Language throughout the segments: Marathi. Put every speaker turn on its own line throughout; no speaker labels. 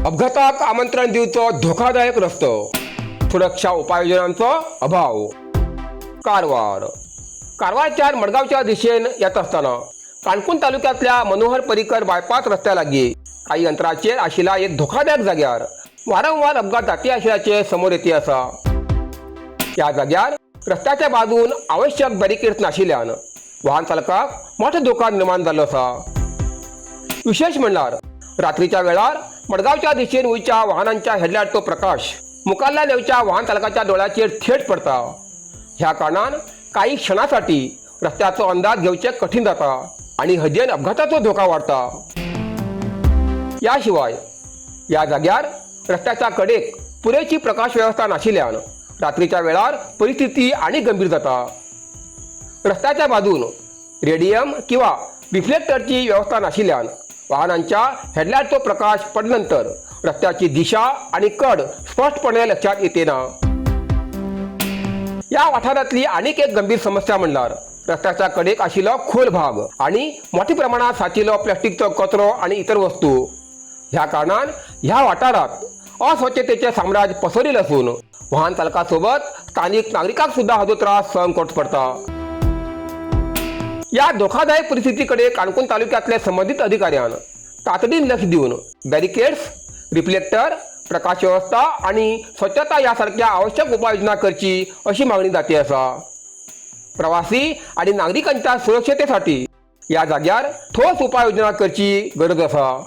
अपघाताक आमंत्रण दिवचो धोकादायक रस्तो, सुरक्षा उपाययोजनांचो अभाव. कारवारच्या मडगावच्या दिशेन येत असताना काणकोण तालुक्यातल्या मनोहर पर्रीकर बायपास रस्त्या लागीं काही अंतराचेर आशिल्ल्या एक धोकादायक जाग्यार वारंवार अपघात जाती आशिल्ल्याचे समोर येती आसा. ह्या जाग्यार रस्त्याच्या बाजून आवश्यक बॅरिकेड्स नाशिल्ल्यान वाहन चालकाक मोठो धोका निर्माण जाल्लो आसा. विशेष म्हणल्यार रात्रीच्या वेळार मडगावच्या दिशेन वयच्या वाहनांच्या हेडलायटचो प्रकाश मुखाल्ल्या नेवच्या वाहन चालकाच्या दोळ्याचेर थेट पडटा. ह्या कारणान काही क्षणांसाठी रस्त्याचो अंदाज घेवचे कठीण जाता आणि हजेन अपघाताचो धोका वाडटा. याशिवाय ह्या जाग्यार रस्त्याच्या कडेक पुरेशी प्रकाश व्यवस्था नाशिल्ल्यान रात्रीच्या वेळार परिस्थिती आनी गंभीर जाता. रस्त्याच्या बाजून रेडियम किंवा रिफ्लेक्टरची व्यवस्था नाशिल्ल्यान वाहनांच्या हेडलायटचो प्रकाश पडल्यानंतर रस्त्याची दिशा आणि कड स्पष्टपणे लक्षात येते ना. या वाठारातली आनीक एक गंभीर समस्या म्हणल्यार रस्त्याच्या कडेक आशिल्लो खोल भाग आणि मोठ्या प्रमाणात साचिल्लो प्लास्टिकचो कचरो आणि इतर वस्तू. ह्या कारणान ह्या वाठारात अस्वच्छतेचे साम्राज्य पसरिल्ले असून वाहन चालकासोबत स्थानिक नागरिकांक सुद्धा हाचो त्रास सहन करचो पडटा. या धोकादायक परिस्थितीकडे काणकोण तालुक्यातल्या संबंधित अधिकाऱ्यान तातडीन लक्ष दिवन बॅरिकेड्स, रिफ्लेक्टर, प्रकाश व्यवस्था आणि स्वच्छता यासारख्या आवश्यक उपाययोजना करची अशी मागणी जाती आसा. प्रवासी आणि नागरिकांच्या सुरक्षतेसाठी या जाग्यार ठोस उपाययोजना करची गरज आसा.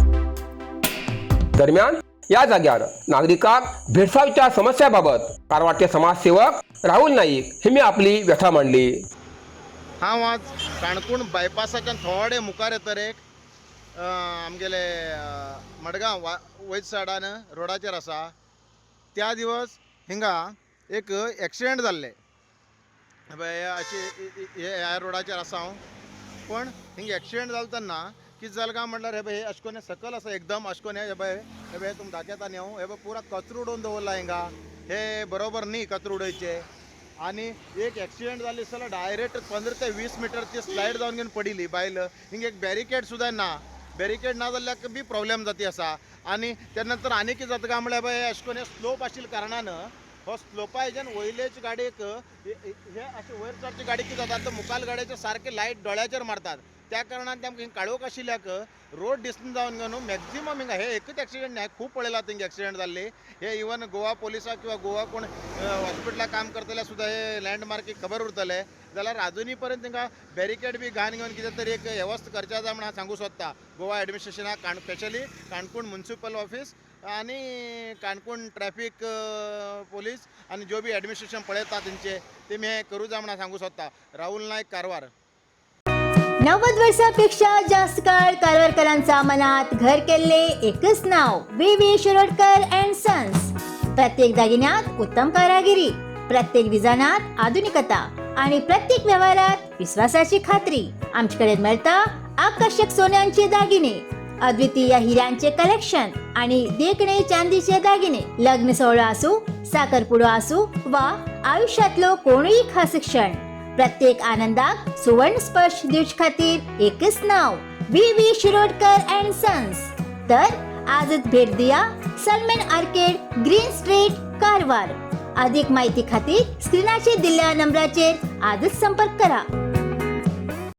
दरम्यान या जाग्यार नागरिकांक भेडसावच्या समस्याबाबत कारवारचे समाजसेवक राहुल नाईक हिंणी आपली व्यथा मांडली.
हांव आज काणकोण बायपासाच्यान थोडे मुखार येतरेक आमगेले मडगांव वयत सायडान रोडाचेर आसा. त्या दिवस हिंगा एक एक्सिडेंट जाल्ले. ह्या रोडाचेर आसा हांव. पण हिंगा एक्सिडेंट जालो तेन्ना कितें जालें काय म्हणल्यार हे अशकोन सकल आसा एकदम अशकोन हे तुमी दाखयता न्ही हांव. हे पुरा कचरो उडोवन दवरला हिंगा. हे बरोबर न्ही कचरो उडोवचे. आणि एक ॲक्सिडेंट जाली जाल्यार डायरेक्ट 15 ते 20 मीटर ती स्लायड जावन घेवन पडिली बायल. हिंगा एक बॅरिकेड सुद्दां ना. बॅरिकेड ना जाल्यार बी प्रॉब्लेम जाती आसा. आणि त्या नंतर आनी कितें जाता काय म्हळ्यार हे अशकोन हे स्लोप आशिल्ल्या कारणान हो स्लोपा हेच्यान वयलेच गाडयेक हे अशें वयर चडचे गाडी कितें जाता मुखाल गाडयेचे सारके लायट दोळ्याचेर मारतात. त्या कारणान तेमकां काळोख आशिल्ल्याक रोड डिस्टन्स जावन घेवन मॅक्झिमम हिंगा हे एकच ॲक्सिडेंट न्ही खूब पळयला थिंगा ॲक्सिडेंट जाल्ले. हे इवन गोवा पोलिसाक किंवा गोवा कोण हॉस्पिटलाक काम करतले सुद्दां हे लँडमार्कीक खबर उरतले जाल्यार अजुनी पर्यंत हिंगा बॅरिकेड बी घालन घेवन कितें तरी एक वेवस्था करच्या जाय म्हण हांव सांगूं सोदता गोवा एडमिनिस्ट्रेशनाक. स्पेशली काणकोण म्युनिसिपल ऑफिस आणि काणकोण ट्रॅफिक पोलीस आणि जो बी एडमिनिस्ट्रेशन पळयता तेंचे तेमी हे करूं जाय म्हण सांगूं सोदता. राहुल नाईक, कारवार.
90 वर्षापेक्षा जास्त काळ कारवारकरांचा मनात घर केले एकच नाव व्ही शिरोडकर अँड सन्स. प्रत्येक दागिन्यात उत्तम कारागिरी, प्रत्येक डिझायनात आधुनिकता आणि प्रत्येक व्यवहारात विश्वासाची खात्री. आमच्याकडे मिळता आकर्षक सोन्यांचे दागिने, अद्वितीय हिऱ्यांचे कलेक्शन आणि देखणे चांदीचे दागिने. लग्न सोहळा असो, साखरपुडा असो वा आयुष्यातलो कोणीही खास क्षण, प्रत्येक आनंदाक सुवर्ण स्पर्श दिवचे खातीर एकच नाव व्ही शिरोडकर अँड सन्स. तर आजच भेट दिया Salman arcade, green street, Karwar. अधिक माहिती खातीर स्क्रीनाचेर दिल्ल्या नंबराचेर आजच संपर्क करा.